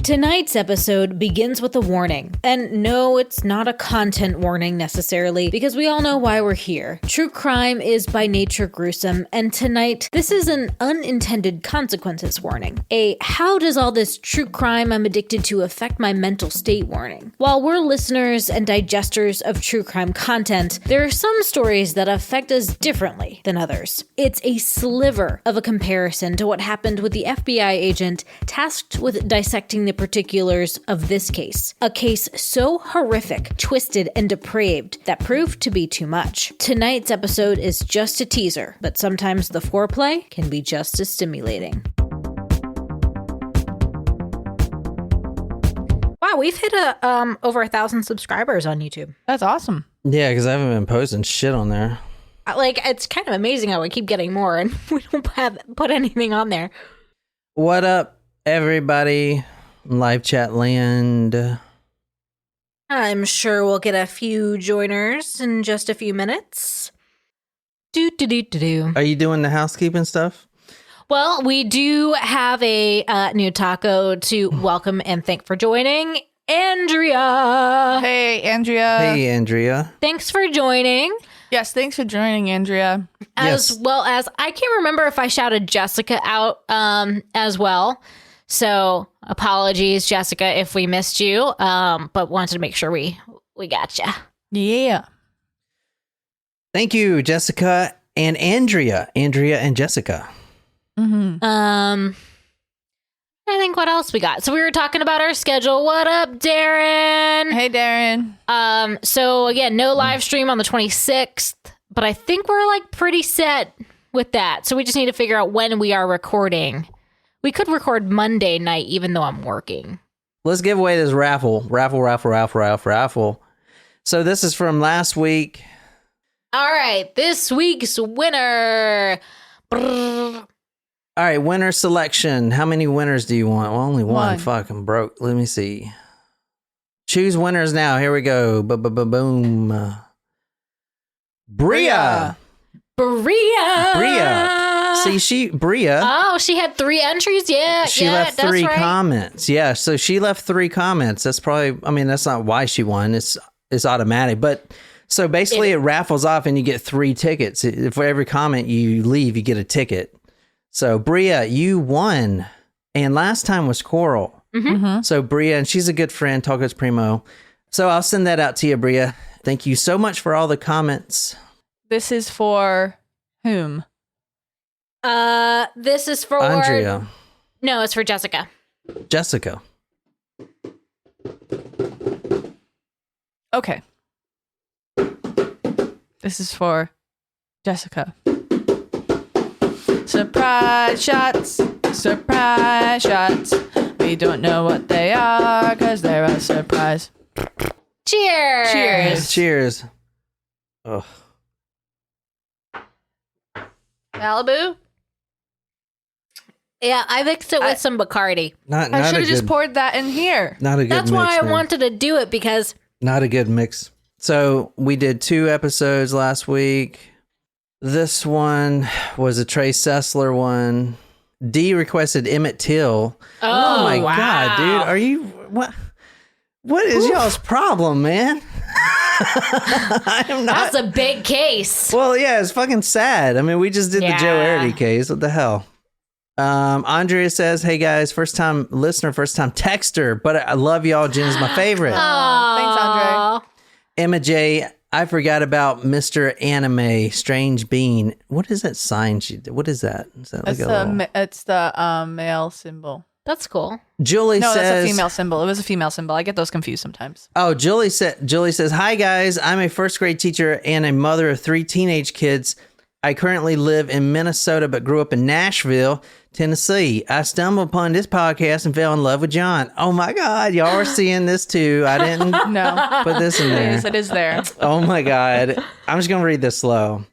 Tonight's episode begins with a warning. And no, it's not a content warning necessarily, because we all know why we're here. True crime is by nature gruesome, and tonight, this is an unintended consequences warning. A how does all this true crime I'm addicted to affect my mental state warning. While we're listeners and digesters of true crime content, there are some stories that affect us differently than others. It's a sliver of a comparison to what happened with the FBI agent tasked with dissecting the particulars of this case. A case so horrific, twisted, and depraved that proved to be too much. Tonight's episode is just a teaser, but sometimes the foreplay can be just as stimulating. Wow, we've hit over 1,000 subscribers on YouTube. That's awesome. Yeah, because I haven't been posting shit on there. Like, it's kind of amazing how we keep getting more and we don't put anything on there. What up, everybody? Live chat land. I'm sure we'll get a few joiners in just a few minutes. Are you doing the housekeeping stuff? Well, we do have a new taco to welcome and thank for joining. Andrea. Hey, Andrea. Hey, Andrea. Thanks for joining. Yes, thanks for joining, Andrea. As well as, I can't remember if I shouted Jessica out as well. So apologies, Jessica, if we missed you, but wanted to make sure we got you. Yeah. Thank you, Jessica and Andrea. Andrea and Jessica. Mm-hmm. I think what else we got? So we were talking about our schedule. What up, Darren? Hey, Darren. So again, no live stream on the 26th, but I think we're like pretty set with that. So we just need to figure out when we are recording. We could record Monday night, even though I'm working. Let's give away this raffle. Raffle. So this is from last week. All right, this week's winner. Brrr. All right, winner selection. How many winners do you want? Well, only one. One. Fucking broke. Let me see. Choose winners now. Here we go. Boom. Bria. See, Bria. Oh, she had 3 entries? Yeah, She left that's 3 right. comments. Yeah, so she left 3 comments. That's probably, I mean, that's not why she won. It's automatic. But so basically it raffles off and you get 3 tickets. For every comment you leave, you get a ticket. So Bria, you won. And last time was Coral. Mm-hmm. So Bria, and she's a good friend, Tacos Primo. So I'll send that out to you, Bria. Thank you so much for all the comments. This is for whom? This is for Andrea. No, it's for Jessica. Jessica. Okay. This is for Jessica. Surprise shots. We don't know what they are because they're a surprise. Cheers. Cheers. Oh. Malibu? Yeah, I mixed it with some Bacardi. Not I should a have just good, poured that in here. not a good That's mix, why I man. wanted to do it, because Not a good mix. So we did 2 episodes last week. This one was a Trey Sessler one. D requested Emmett Till. Oh, my wow. God, dude. Are you... What is y'all's problem, man? I am not... That's a big case. Well, yeah, it's fucking sad. I mean, we just did the Joe Yeah. Arity case. What the hell? Andrea says, hey guys, first time listener, first time texter, but I love y'all. Jen's my favorite. Thanks, Andre. Emma J, I forgot about Mr. Anime Strange Bean. What is that sign she did? What is that? Is that like It's the male symbol. That's cool. Julie No, says, that's a female symbol. It was a female symbol. I get those confused sometimes. Oh, Julie says, hi guys, I'm a first grade teacher and a mother of 3 teenage kids. I currently live in Minnesota, but grew up in Nashville, Tennessee. I stumbled upon this podcast and fell in love with John. Oh my God, y'all are seeing this too. I didn't No. put this in there. It is there. Oh my God. I'm just going to read this slow.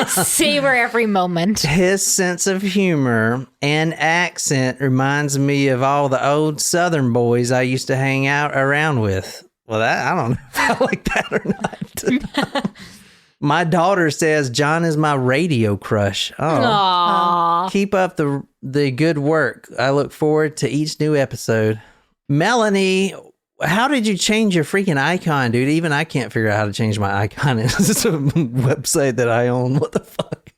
Savor every moment. His sense of humor and accent reminds me of all the old Southern boys I used to hang out around with. Well, that I don't know if I like that or not. My daughter says John is my radio crush. Oh, Aww. keep up the good work. I look forward to each new episode. Melanie, how did you change your freaking icon, dude? Even I can't figure out how to change my icon. It's a website that I own. What the fuck?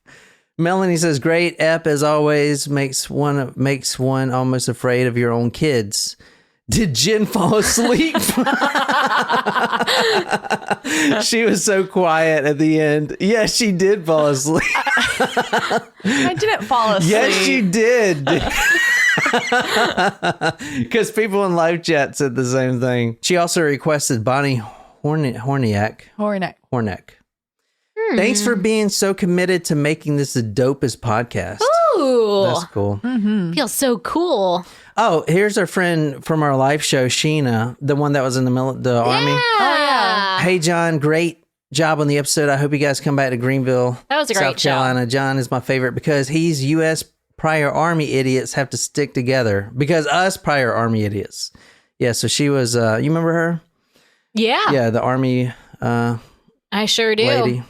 Melanie says, great ep as always, makes one almost afraid of your own kids. Did Jen fall asleep? She was so quiet at the end. Yes, she did fall asleep. I didn't fall asleep. Yes, you did. Because people in live chat said the same thing. She also requested Bonnie Horniak. Thanks for being so committed to making this the dopest podcast. Ooh. That's cool. Feels so cool. Oh, here's our friend from our live show, Sheena, the one that was in the Army. Oh, yeah. Hey, John, great job on the episode. I hope you guys come back to Greenville, That was a great South Carolina. show. John is my favorite because he's U.S. prior Army idiots have to stick together because us prior Army idiots. Yeah, so she was, you remember her? Yeah. Yeah, the Army I sure do. lady.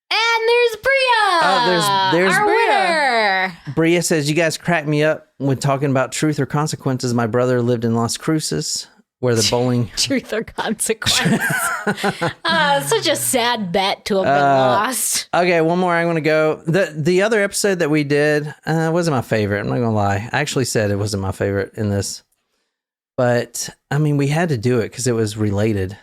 And there's Bria. Oh, there's our winner. Bria says, you guys crack me up when talking about truth or consequences. My brother lived in Las Cruces where the bowling... Truth or consequence. Such a sad bet to have been lost. Okay, one more. I'm going to go. The other episode that we did wasn't my favorite. I'm not going to lie. I actually said it wasn't my favorite in this. But, I mean, we had to do it because it was related.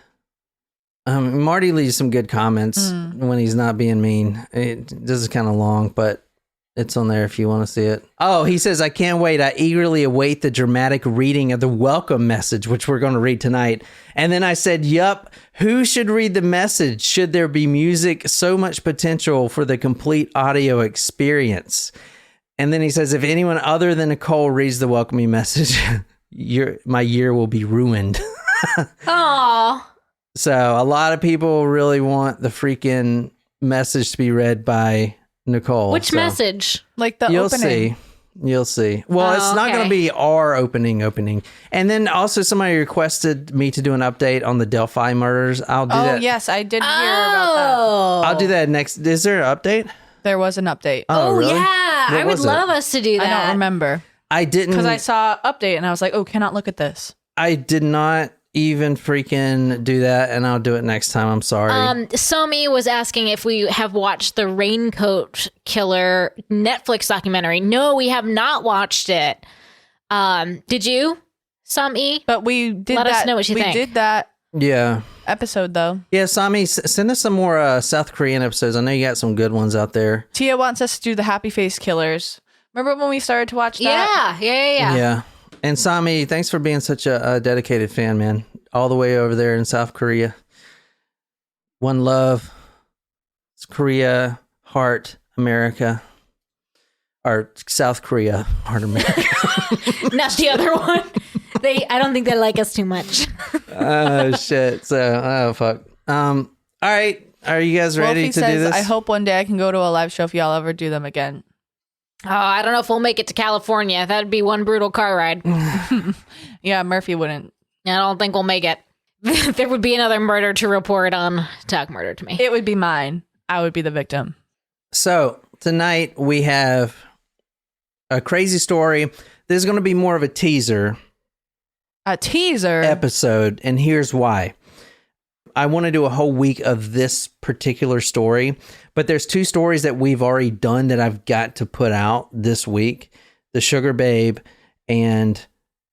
Marty leaves some good comments when he's not being mean. This is kind of long, but it's on there if you want to see it. Oh, he says, I can't wait. I eagerly await the dramatic reading of the welcome message, which we're going to read tonight. And then I said, yup, who should read the message? Should there be music? So much potential for the complete audio experience. And then he says, if anyone other than Nicole reads the welcoming message, my year will be ruined. Aw. So a lot of people really want the freaking message to be read by Nicole. Which message? Like the You'll opening. see. You'll see. Well, it's not going to be our opening. And then also somebody requested me to do an update on the Delphi murders. I'll do that. Oh, yes, I did hear about that. I'll do that next. Is there an update? There was an update. Oh, really? yeah. What I would was it? love us to do that. I don't remember. I didn't. Because I saw update and I was like, oh, cannot look at this. I did not even freaking do that, and I'll do it next time. I'm sorry. Somi was asking if we have watched the Raincoat Killer Netflix documentary. No, we have not watched it. Did you, Somi? But we did Let that. us know what you think. We did that Yeah. episode, though. Yeah, Sami, send us some more South Korean episodes. I know you got some good ones out there. Tia wants us to do the Happy Face Killers. Remember when we started to watch that? Yeah. Yeah. And Sami, thanks for being such a dedicated fan, man. All the way over there in South Korea. One love. It's Korea, heart, America. Or South Korea, heart, America. Not the other one. I don't think they like us too much. Oh, shit. So, oh, fuck. All right. Are you guys ready Wolfie to says, do this? I hope one day I can go to a live show if y'all ever do them again. Oh, I don't know if we'll make it to California. That'd be one brutal car ride. Yeah, Murphy wouldn't. I don't think we'll make it. There would be another murder to report on Talk Murder to Me. It would be mine. I would be the victim. So, tonight we have a crazy story. This is going to be more of a teaser. A teaser? Episode, and here's why. I want to do a whole week of this particular story, but there's two stories that we've already done that I've got to put out this week. The Sugar Babe and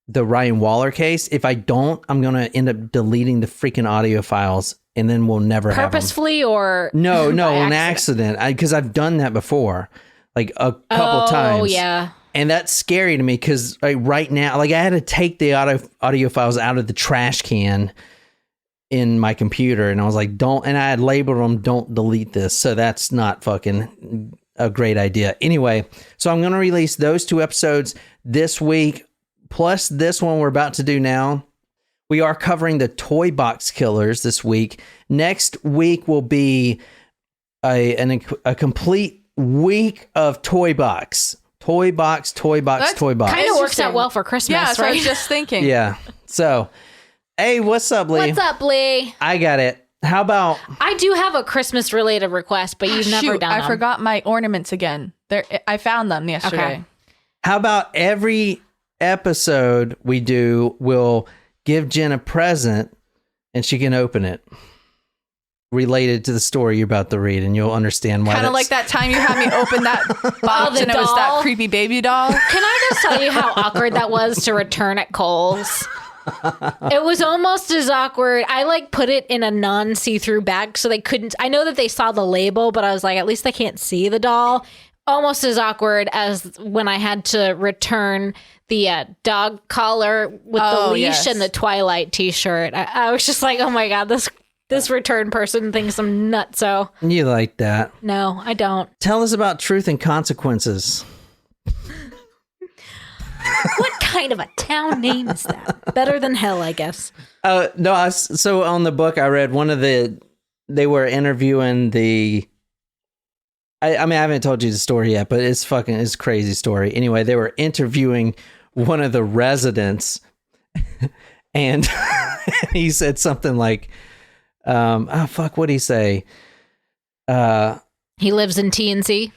the Ryan Waller case. If I don't, I'm going to end up deleting the freaking audio files, and then we'll never have them. Purposefully or No, by an accident. Because I've done that before, like a couple times. Oh, yeah. And that's scary to me because right now, like I had to take the audio files out of the trash can in my computer, and I was like, and I had labeled them, don't delete this. So that's not fucking a great idea. Anyway, so I'm going to release those two episodes this week, plus this one we're about to do now. We are covering the Toy Box Killers this week. Next week will be a complete week of Toy Box. Toy Box. Kind of works out well for Christmas, yeah, so right? I was just thinking. Yeah. So, hey, what's up, Lee? What's up, Lee? I got it. How about... I do have a Christmas related request, but you've never done them. I forgot my ornaments again. I found them yesterday. Okay. How about every episode we do, we'll give Jen a present and she can open it related to the story you're about to read, and you'll understand why. Kind of like that time you had me open that box and it was that creepy baby doll. Can I just tell you how awkward that was to return at Kohl's? It was almost as awkward. I put it in a non-see-through bag so they couldn't. I know that they saw the label, but I was like, at least they can't see the doll. Almost as awkward as when I had to return the dog collar with the leash and the Twilight t-shirt. I was just like, oh my God, this return person thinks I'm nutso. You like that? No, I don't. Tell us about Truth and Consequences. What kind of a town name is that? Better than hell, I guess. No, so on the book I read, they were interviewing the... I mean, I haven't told you the story yet, but it's a crazy story. Anyway, they were interviewing one of the residents, and he said something like, what'd he say? He lives in TNC?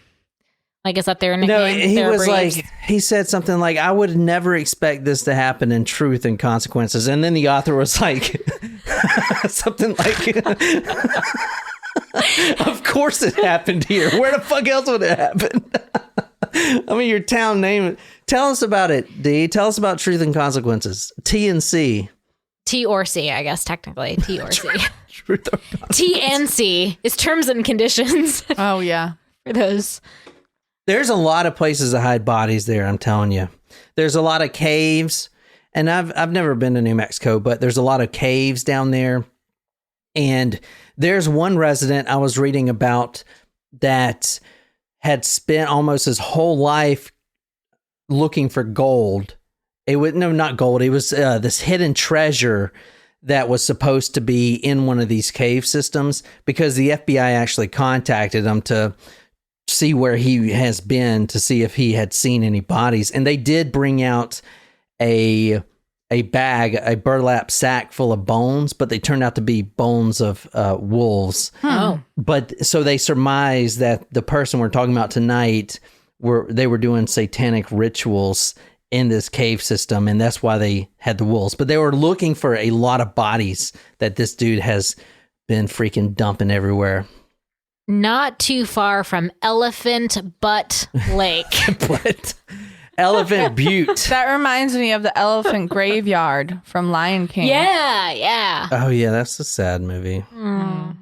Is that their nickname? No, he said something like, I would never expect this to happen in Truth and Consequences. And then the author was like, something like, of course it happened here. Where the fuck else would it happen? I mean, your town name. Tell us about it, D. Tell us about Truth and Consequences. T and C. T or C, I guess, technically. T or C. Truth or Consequences. T and C is terms and conditions. Oh, yeah. For those. There's a lot of places to hide bodies there, I'm telling you. There's a lot of caves, and I've never been to New Mexico, but there's a lot of caves down there. And there's one resident I was reading about that had spent almost his whole life looking for gold. Not gold. It was this hidden treasure that was supposed to be in one of these cave systems, because the FBI actually contacted him to see where he has been, to see if he had seen any bodies. And they did bring out a burlap sack full of bones, but they turned out to be bones of wolves. Oh. But so they surmised that the person we're talking about tonight were doing satanic rituals in this cave system, and that's why they had the wolves. But they were looking for a lot of bodies that this dude has been freaking dumping everywhere. Not too far from Elephant Butte Lake. Elephant Butte. That reminds me of the elephant graveyard from Lion King. Yeah. Oh, yeah, that's a sad movie. Mm.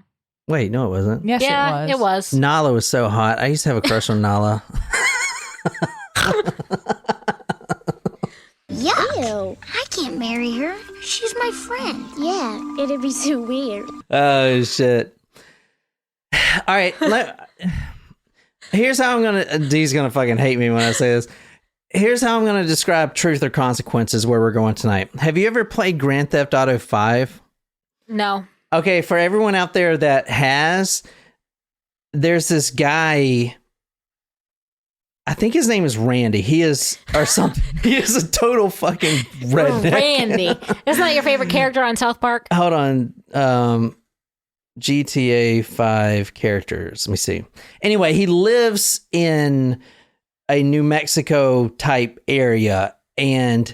Wait, no, it wasn't. Yes, it was. Nala was so hot. I used to have a crush on Nala. Yuck. Ew. I can't marry her. She's my friend. Yeah, it'd be so weird. Oh, shit. All right. Here's how I'm going to... Dee's going to fucking hate me when I say this. Here's how I'm going to describe Truth or Consequences, where we're going tonight. Have you ever played Grand Theft Auto 5? No. Okay, for everyone out there that has, there's this guy... I think his name is Randy. He is, or something. He is a total fucking redneck. Randy. Isn't that your favorite character on South Park? Hold on. GTA 5 characters. Let me see. Anyway, he lives in a New Mexico type area, and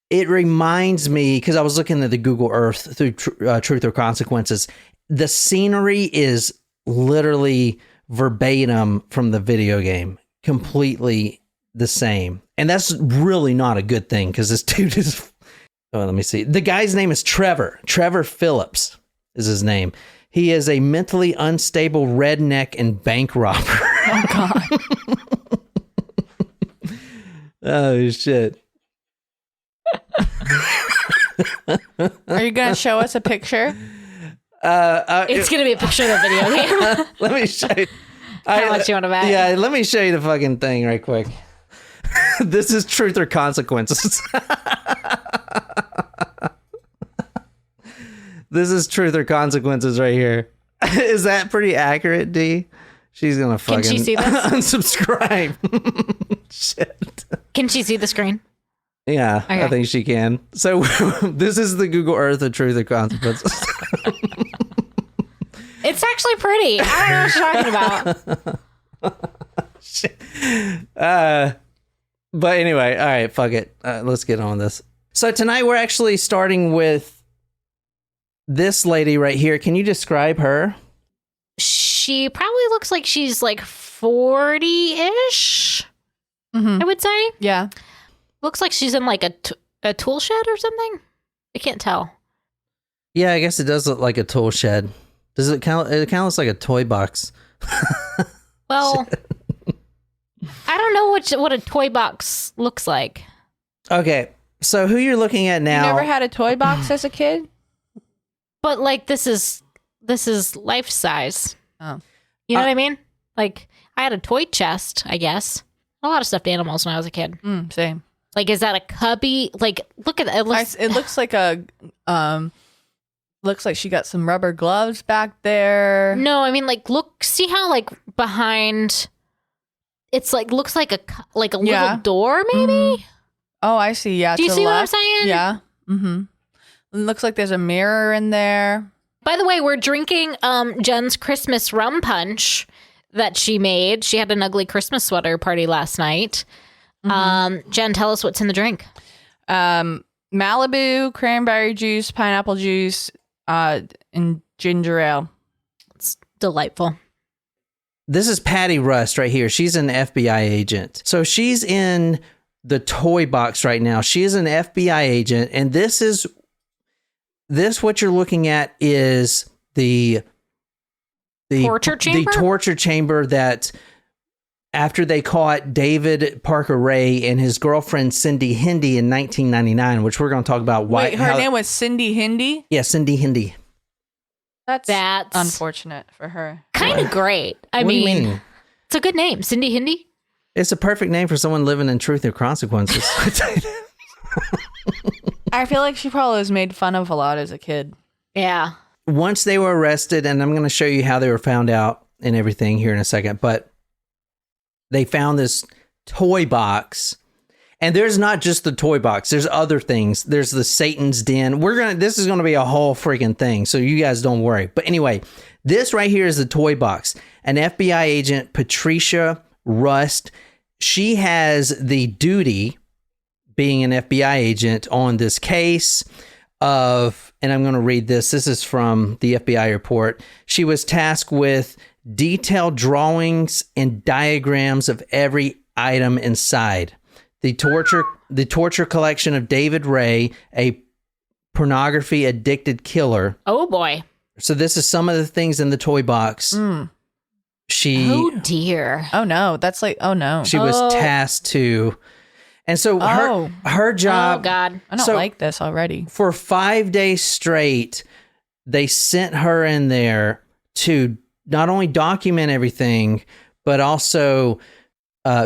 it reminds me, because I was looking at the Google Earth through Truth or Consequences. The scenery is literally verbatim from the video game. Completely the same. And that's really not a good thing, because this dude is... Oh, let me see. The guy's name is Trevor. Trevor Phillips is his name. He is a mentally unstable redneck and bank robber. Oh, God. Oh, shit. Are you going to show us a picture? It's going to be a picture of the video game. Let me show you. How much you want to bet? Yeah, let me show you the fucking thing right quick. This is Truth or Consequences. This is Truth or Consequences right here. Is that pretty accurate, D? She's gonna fucking... Can she see this? Unsubscribe. Shit. Can she see the screen? Yeah, Okay. I think she can. So this is the Google Earth of Truth or Consequences. It's actually pretty. I don't know what you're talking about. But anyway, all right, fuck it. Let's get on this. So tonight we're actually starting with this lady right here. Can you describe her? She probably looks like she's like 40-ish, I would say. Yeah. Looks like she's in like a tool shed or something. I can't tell. Yeah, I guess it does look like a tool shed. Does it count? It kind of looks like a toy box. Well, I don't know what a toy box looks like. Okay, so who you're looking at now? You never had a toy box as a kid? But like this is life size. Oh. You know what I mean? Like I had a toy chest, I guess. A lot of stuffed animals when I was a kid. Same. Like, is that a cubby? Like, look at it. It looks like looks like she got some rubber gloves back there. No, I mean, like, see how like behind, it's like looks like a little door, maybe. Oh, I see. Yeah. Do you see what I'm saying? Yeah. It looks like there's a mirror in there. By the way, we're drinking Jen's Christmas rum punch that she made. She had an ugly Christmas sweater party last night. Jen, tell us what's in the drink. Malibu, cranberry juice, pineapple juice, and ginger ale. It's delightful. This is Patty Rust right here. She's an FBI agent. So she's in the toy box right now. She is an FBI agent, and this what you're looking at is the torture chamber? The torture chamber that after they caught David Parker Ray and his girlfriend Cindy Hindy in 1999, which we're going to talk about. Wait, her name was Cindy Hindy? Yeah, Cindy Hindy. That's unfortunate for her. Kind of great. I mean, it's a good name, Cindy Hindy. It's a perfect name for someone living in truth or consequences. I feel like she probably was made fun of a lot as a kid. Yeah. Once they were arrested, and I'm going to show you how they were found out and everything here in a second, but they found this toy box, and there's not just the toy box. There's other things. There's the Satan's Den. This is going to be a whole freaking thing, so you guys don't worry. But anyway, this right here is the toy box. An FBI agent, Patricia Rust, she has the duty, being an FBI agent, on this case of, and I'm going to read this. This is from the FBI report. She was tasked with detailed drawings and diagrams of every item inside. The torture collection of David Ray, a pornography addicted killer. Oh boy. So this is some of the things in the toy box. Oh dear. Oh no. That's like, oh no. She was tasked to. And so her job. Oh God. I don't like this already. For 5 days straight, they sent her in there to not only document everything, but also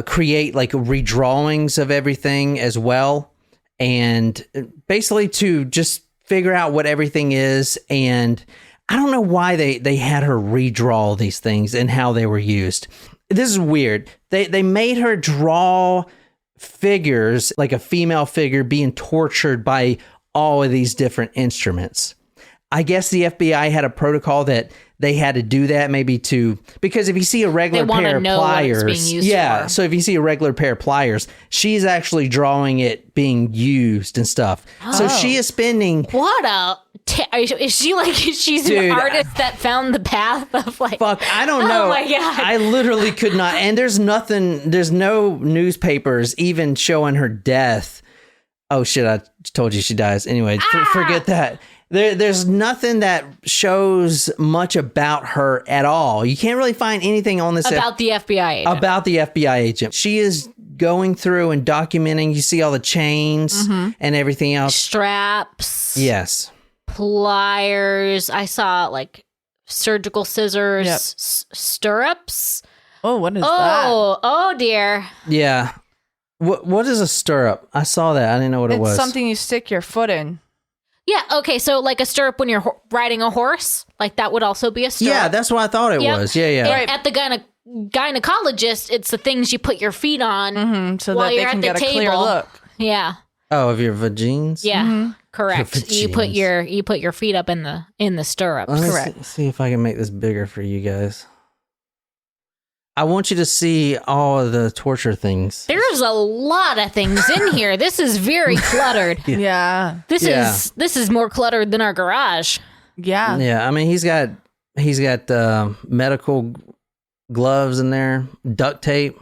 create like redrawings of everything as well. And basically to just figure out what everything is. And I don't know why they had her redraw these things and how they were used. This is weird. They made her draw figures, like a female figure being tortured by all of these different instruments. I guess the FBI had a protocol that they had to do that because if you see a regular pair of pliers, so if you see a regular pair of pliers, she's actually drawing it being used and stuff. So she is spending is she like she's an artist that found the path of like I don't know. Oh my God. I literally could not, and there's no newspapers even showing her death. Oh shit, I told you she dies. Anyway, forget that. There's nothing that shows much about her at all. You can't really find anything on this about the FBI agent. About the FBI agent. She is going through and documenting. You see all the chains and everything else. Straps. Yes. Pliers. I saw like surgical scissors. Yep. Stirrups. Oh, what is that? Oh dear. Yeah. What is a stirrup? I saw that. I didn't know what it was. It's something you stick your foot in. Yeah, okay, so like a stirrup when you're riding a horse, like that would also be a stirrup. Yeah, that's what I thought it was. Yeah. And right. at the gynecologist, it's the things you put your feet on So while that they you're can at the get a table. clear look. Yeah. Oh, of your vagines? Yeah. Correct. You put your feet up in the stirrups. Let's see if I can make this bigger for you guys. I want you to see all of the torture things. There's a lot of things in here. This is very cluttered. Yeah. This is more cluttered than our garage. Yeah. Yeah, I mean he's got medical gloves in there, duct tape.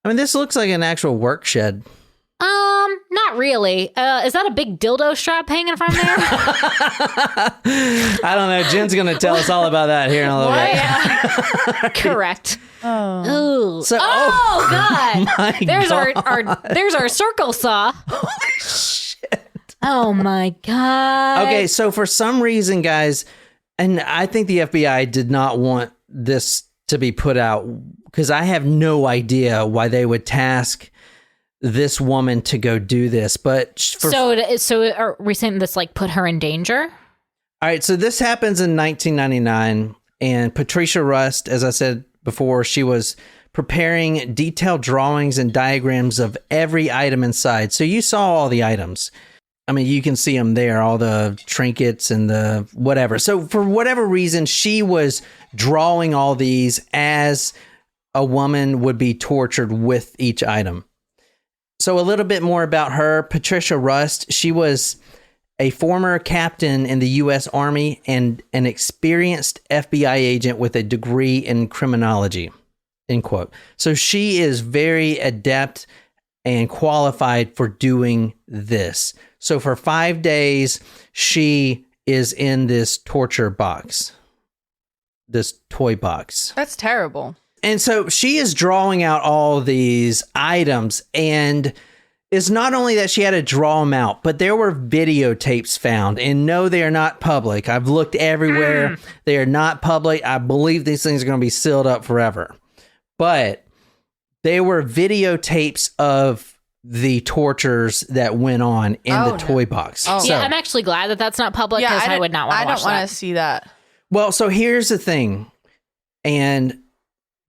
I mean this looks like an actual work shed. Not really. Is that a big dildo strap hanging from there? I don't know. Jen's going to tell us all about that here in a little bit. Yeah. Correct. Oh. Ooh. So, God. My There's our circle saw. Holy shit. Oh my God. Okay, so for some reason, guys, and I think the FBI did not want this to be put out because I have no idea why they would task this woman to go do this, but so are we saying this like put her in danger? All right, so this happens in 1999, and Patricia Rust, as I said before, she was preparing detailed drawings and diagrams of every item inside. So you saw all the items. I mean, you can see them there, all the trinkets and the whatever. So for whatever reason, she was drawing all these as a woman would be tortured with each item. So a little bit more about her. Patricia Rust, she was a former captain in the U.S. Army and an experienced FBI agent with a degree in criminology, end quote. So she is very adept and qualified for doing this. So for 5 days, she is in this torture box, this toy box. That's terrible. And so she is drawing out all these items, and it's not only that she had to draw them out, but there were videotapes found. And no, they are not public. I've looked everywhere. They are not public. I believe these things are going to be sealed up forever. But there were videotapes of the tortures that went on in the toy box. Oh. Yeah, I'm actually glad that that's not public because I would not want to watch that. I don't want to see that. Well, so here's the thing. And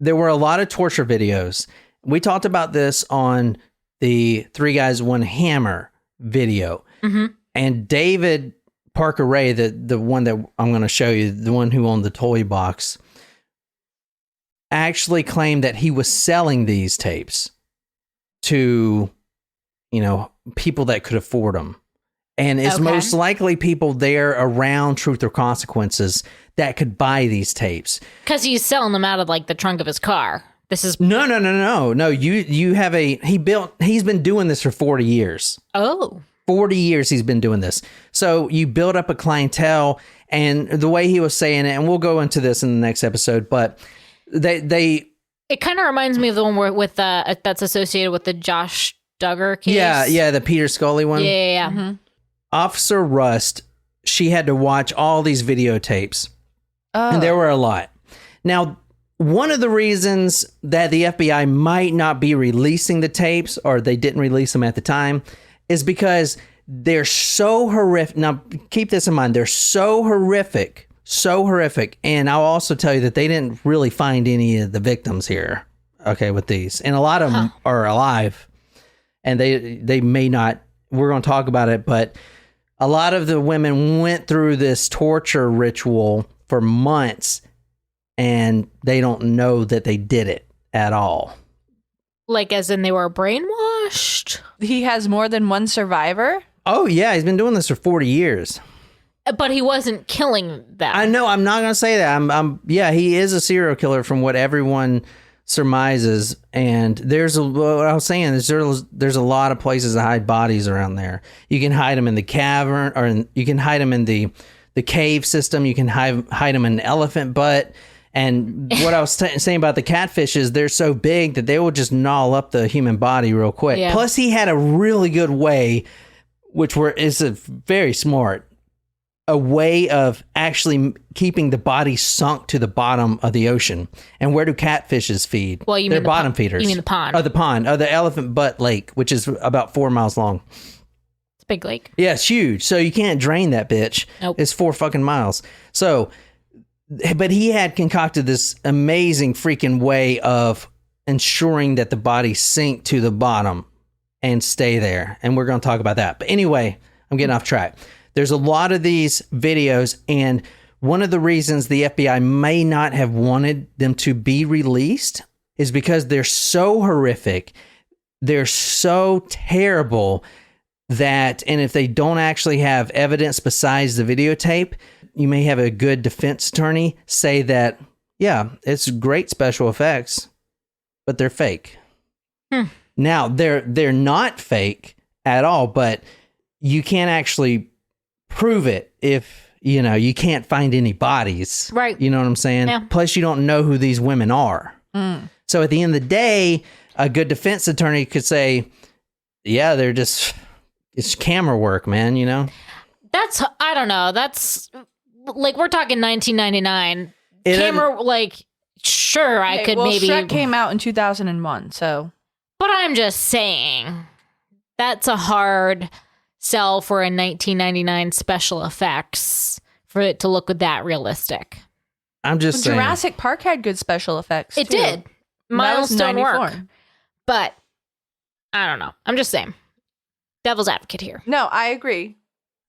there were a lot of torture videos. We talked about this on the Three Guys, One Hammer video. Mm-hmm. And David Parker Ray, the one that I'm going to show you, the one who owned the toy box, actually claimed that he was selling these tapes to, people that could afford them. And it's most likely people there around Truth or Consequences that could buy these tapes. Because he's selling them out of like the trunk of his car. This is No. You have he's been doing this for 40 years. Oh. 40 years he's been doing this. So you build up a clientele, and the way he was saying it, and we'll go into this in the next episode, but they it kind of reminds me of the one with that's associated with the Josh Duggar case. Yeah, the Peter Scully one. Yeah. Mm-hmm. Officer Rust, she had to watch all these videotapes. And there were a lot. Now, one of the reasons that the FBI might not be releasing the tapes, or they didn't release them at the time, is because they're so horrific. Now, keep this in mind. They're so horrific. And I'll also tell you that they didn't really find any of the victims here, with these. And a lot of them are alive. And they may not, we're going to talk about it, but a lot of the women went through this torture ritual for months, and they don't know that they did it at all. Like as in they were brainwashed? He has more than one survivor? Oh, yeah. He's been doing this for 40 years. But he wasn't killing them. I know. I'm not going to say that. Yeah, he is a serial killer from what everyone surmises. And what I was saying is there's a lot of places to hide bodies around there. You can hide them in the cavern, or you can hide them in the cave system. You can hide them in Elephant Butte. And what I was saying about the catfish is they're so big that they will just gnaw up the human body real quick. Yeah. Plus, he had a really good way, is very smart, a way of actually keeping the body sunk to the bottom of the ocean. And where do catfishes feed? Well, they're bottom feeders. You mean the pond? Oh, the pond. Oh, the Elephant Butte Lake, which is about 4 miles long. It's a big lake. Yeah, it's huge. So you can't drain that bitch. Nope. It's 4 fucking miles. So, but he had concocted this amazing freaking way of ensuring that the body sink to the bottom and stay there. And we're going to talk about that. But anyway, I'm getting off track. There's a lot of these videos, and one of the reasons the FBI may not have wanted them to be released is because they're so horrific. They're so terrible that, and if they don't actually have evidence besides the videotape, you may have a good defense attorney say that, yeah, it's great special effects, but they're fake. Now, they're not fake at all, but you can't actually prove it if, you can't find any bodies. Right. You know what I'm saying? Yeah. Plus, you don't know who these women are. So at the end of the day, a good defense attorney could say, yeah, it's camera work, man, That's, I don't know. That's like, we're talking 1999. Camera, sure, I could maybe. Shrek came out in 2001, so. But I'm just saying, that's a hard sell for a 1999 special effects for it to look that realistic. I'm just saying. Jurassic Park had good special effects. It too. did. Milestone work. But I don't know. I'm just saying. Devil's advocate here. No, I agree.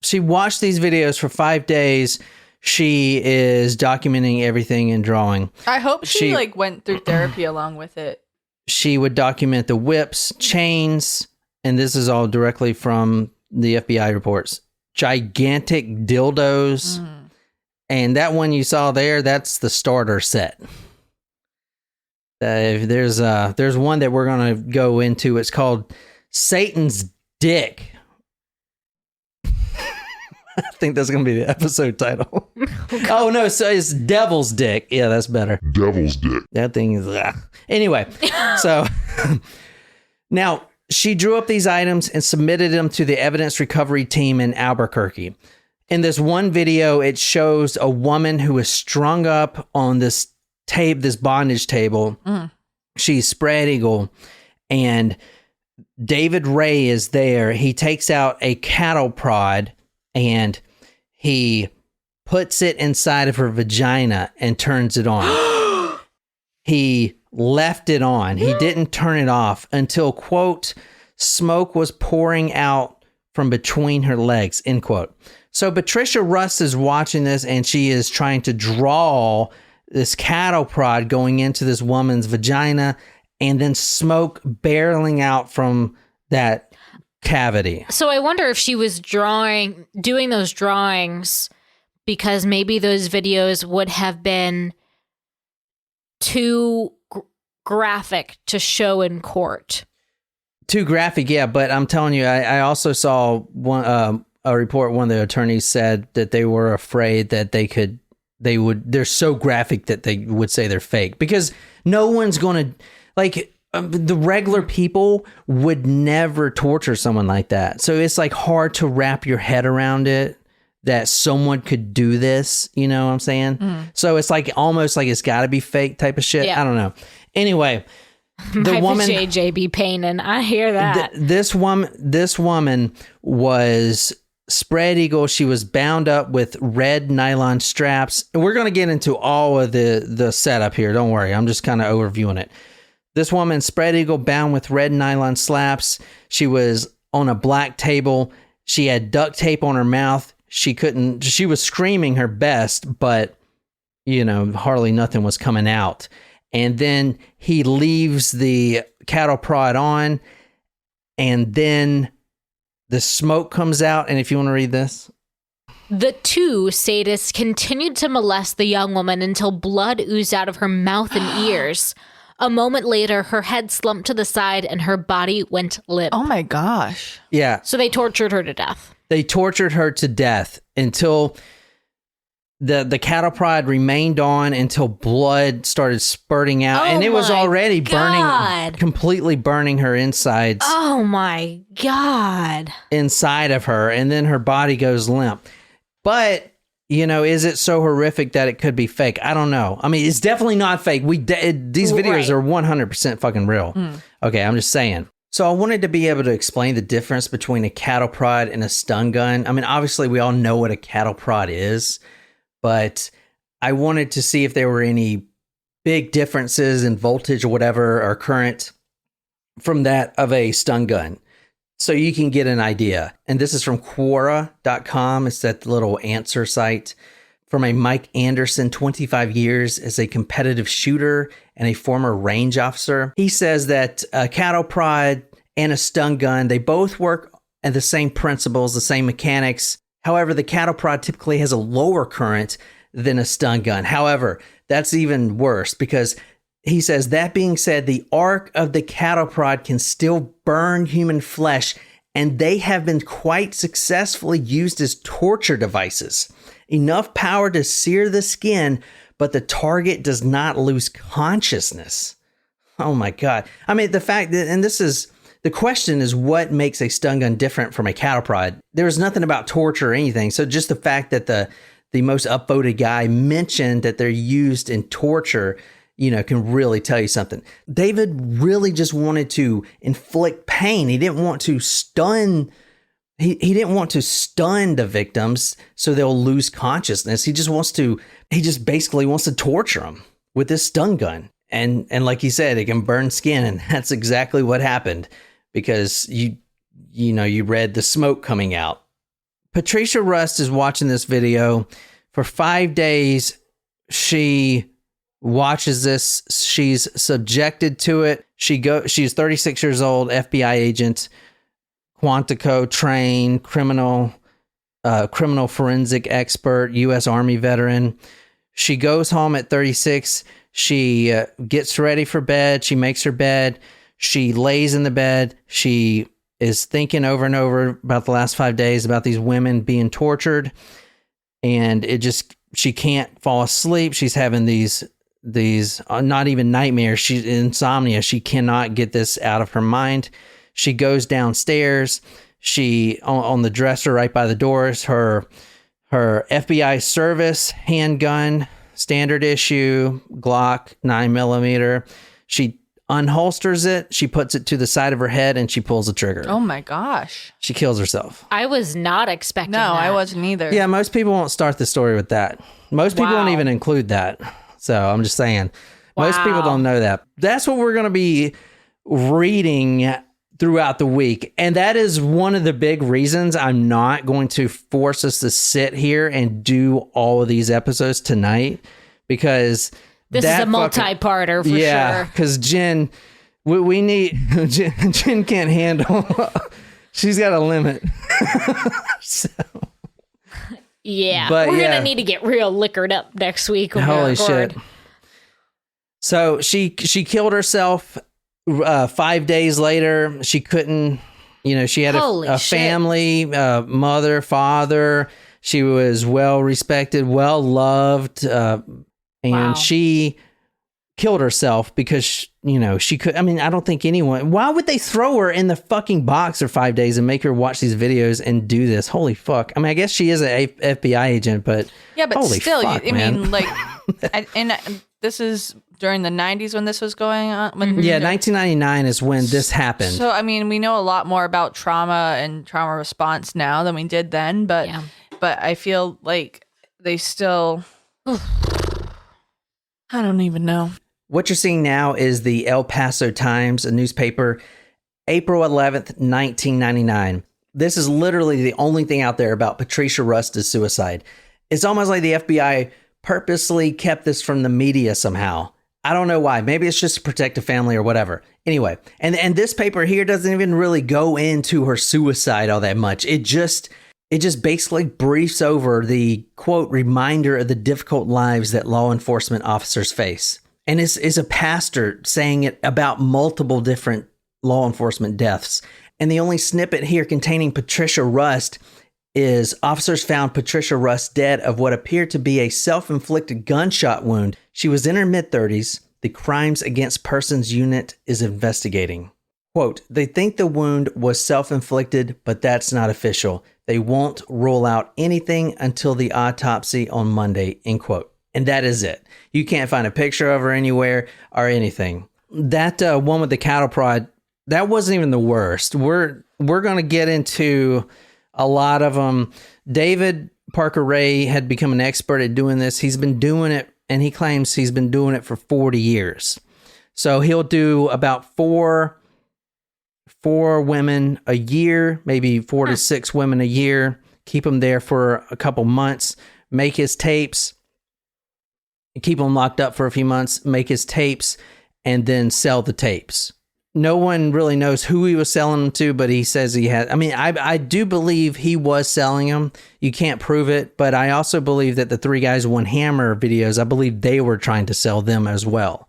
She watched these videos for 5 days. She is documenting everything and drawing. I hope she went through therapy along with it. She would document the whips, chains, and this is all directly from the FBI reports. Gigantic dildos. And that one you saw there, that's the starter set. There's one that we're going to go into. It's called Satan's Dick. I think that's going to be the episode title. Oh, no. So it's Devil's Dick. Yeah, that's better. Devil's Dick. That thing is... Anyway, so now she drew up these items and submitted them to the evidence recovery team in Albuquerque. In this one video, it shows a woman who is strung up on this bondage table. She's spread eagle, and David Ray is there. He takes out a cattle prod and he puts it inside of her vagina and turns it on. He left it on. He didn't turn it off until, quote, smoke was pouring out from between her legs, end quote. So Patricia Rust is watching this, and she is trying to draw this cattle prod going into this woman's vagina, and then smoke barreling out from that cavity. So I wonder if she was doing those drawings because maybe those videos would have been too graphic to show in court. Too graphic, yeah. But I'm telling you, I also saw a report. One of the attorneys said that they were afraid that they're so graphic that they would say they're fake, because no one's going to, the regular people would never torture someone like that. So it's hard to wrap your head around it that someone could do this. You know what I'm saying? So it's almost like it's got to be fake type of shit. Yeah. I don't know. Anyway, the woman, JB Payne, I hear that. This woman was spread eagle. She was bound up with red nylon straps. And we're going to get into all of the setup here. Don't worry. I'm just kind of overviewing it. This woman, spread eagle, bound with red nylon straps. She was on a black table. She had duct tape on her mouth. She was screaming her best, but, hardly nothing was coming out. And then he leaves the cattle prod on, and then the smoke comes out. And if you want to read this. The two sadists continued to molest the young woman until blood oozed out of her mouth and ears. A moment later, her head slumped to the side and her body went limp. Oh my gosh. Yeah. So they tortured her to death. They tortured her to death until the cattle prod remained on until blood started spurting out. And it was already completely burning her insides. Oh my God. Inside of her. And then her body goes limp. But... is it so horrific that it could be fake? I don't know. I mean, it's definitely not fake. These videos are 100% fucking real. Okay, I'm just saying. So I wanted to be able to explain the difference between a cattle prod and a stun gun. I mean, obviously we all know what a cattle prod is, but I wanted to see if there were any big differences in voltage or whatever or current from that of a stun gun. so you can get an idea. And this is from Quora.com. It's that little answer site. From a Mike Anderson, 25 years as a competitive shooter and a former range officer. He says that a cattle prod and a stun gun, they both work at the same principles, the same mechanics. However, the cattle prod typically has a lower current than a stun gun. However, that's even worse because he says, that being said, the arc of the cattle prod can still burn human flesh, and they have been quite successfully used as torture devices. Enough power to sear the skin, but the target does not lose consciousness. Oh my God. I mean, the fact that, and this is, the question is what makes a stun gun different from a cattle prod? There's nothing about torture or anything. So just the fact that the most upvoted guy mentioned that they're used in torture, can really tell you something. David really just wanted to inflict pain. He didn't want to stun. He didn't want to stun the victims so they'll lose consciousness. He just basically wants to torture them with this stun gun. And like he said, it can burn skin. And that's exactly what happened because you read the smoke coming out. Patricia Rust is watching this video for 5 days. She watches this. She's subjected to it. She's 36 years old, FBI agent, Quantico trained, criminal forensic expert, U.S. Army veteran. She goes home at 36. She gets ready for bed. She makes her bed. She lays in the bed. She is thinking over and over about the last 5 days about these women being tortured. And she can't fall asleep. She's having these not even nightmares. She's insomnia. She cannot get this out of her mind. She goes downstairs. She on the dresser right by the doors, her FBI service handgun, standard issue, Glock 9mm. She unholsters it. She puts it to the side of her head and she pulls the trigger. Oh my gosh. She kills herself. I was not expecting that. No, I wasn't either. Yeah, most people won't start the story with that. Most people won't even include that. So I'm just saying, most people don't know that. That's what we're going to be reading throughout the week. And that is one of the big reasons I'm not going to force us to sit here and do all of these episodes tonight, because this is a multi-parter for sure. Because Jen, we need, Jen can't handle, she's got a limit. So. Yeah, but we're gonna need to get real liquored up next week. Holy shit! So she killed herself 5 days later. She couldn't, she had a family, mother, father. She was well respected, well loved, and she killed herself because she could. I mean, I don't think anyone. Why would they throw her in the fucking box for 5 days and make her watch these videos and do this? Holy fuck! I mean, I guess she is an FBI agent, but yeah, but holy still, fuck, I mean, like, and this is during the 90s when this was going on. 1999 is when this happened. So I mean, we know a lot more about trauma and trauma response now than we did then, but I feel like they still. I don't even know. What you're seeing now is the El Paso Times, a newspaper, April 11th, 1999. This is literally the only thing out there about Patricia Rust's suicide. It's almost like the FBI purposely kept this from the media somehow. I don't know why. Maybe it's just to protect the family or whatever. Anyway, and this paper here doesn't even really go into her suicide all that much. It just basically briefs over the, quote, reminder of the difficult lives that law enforcement officers face. And it's a pastor saying it about multiple different law enforcement deaths. And the only snippet here containing Patricia Rust is officers found Patricia Rust dead of what appeared to be a self-inflicted gunshot wound. She was in her mid-30s. The Crimes Against Persons Unit is investigating. Quote, they think the wound was self-inflicted, but that's not official. They won't rule out anything until the autopsy on Monday, end quote. And that is it. You can't find a picture of her anywhere or anything. That one with the cattle prod, that wasn't even the worst. We're going to get into a lot of them. David Parker Ray had become an expert at doing this. He's been doing it, and he claims he's been doing it for 40 years. So he'll do about four 4 women a year, maybe 4 to 6 women a year, keep them there for a couple months, make his tapes, keep them locked up for a few months, make his tapes, and then sell the tapes. No one really knows who he was selling them to, but he says he had. I mean, I do believe he was selling them. You can't prove it, but I also believe that the 3 Guys One Hammer videos, I believe they were trying to sell them as well.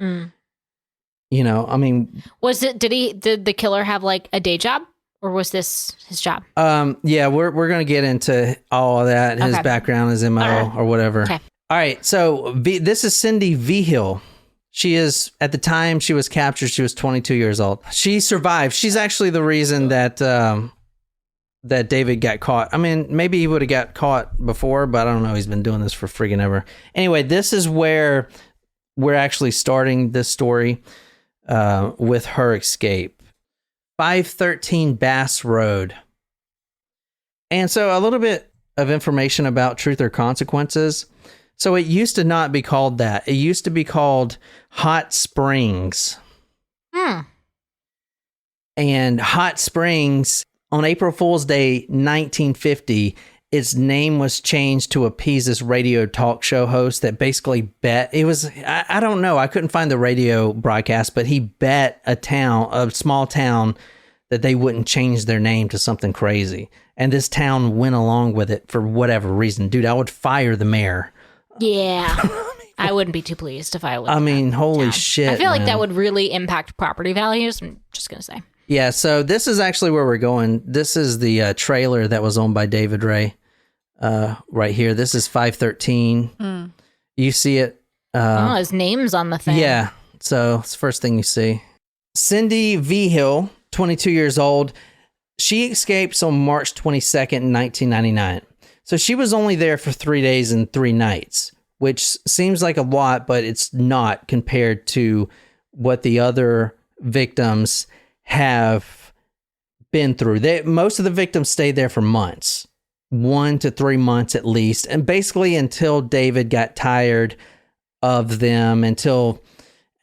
You know, I mean, did the killer have like a day job, or was this his job? Yeah, we're gonna get into all of that, his background, his MO, or whatever. Okay. All right, so this is Cindy Vigil. She is, at the time she was captured, she was 22 years old. She survived. She's actually the reason that that David got caught. I mean, maybe he would have got caught before, but I don't know. He's been doing this for friggin' ever. Anyway, this is where we're actually starting this story with her escape. 513 Bass Road. And so a little bit of information about Truth or Consequences. So it used to not be called that. It used to be called Hot Springs. And Hot Springs, on April Fool's Day 1950, its name was changed to appease this radio talk show host that basically bet. It was, I don't know, I couldn't find the radio broadcast, but he bet a small town, that they wouldn't change their name to something crazy. And this town went along with it for whatever reason. Dude, I would fire the mayor. Yeah. I wouldn't be too pleased if I was. I mean, holy shit. I feel like man. that would really impact property values. I'm just going to say. Yeah, so this is actually where we're going. This is the trailer that was owned by David Ray right here. This is 513. You see it. His name's on the thing. Yeah, so it's the first thing you see. Cindy Vigil, 22 years old. She escapes on March 22nd, 1999. So she was only there for 3 days and 3 nights, which seems like a lot, but it's not compared to what the other victims have been through. Most of the victims stayed there for months, 1 to 3 months at least, and basically until David got tired of them, until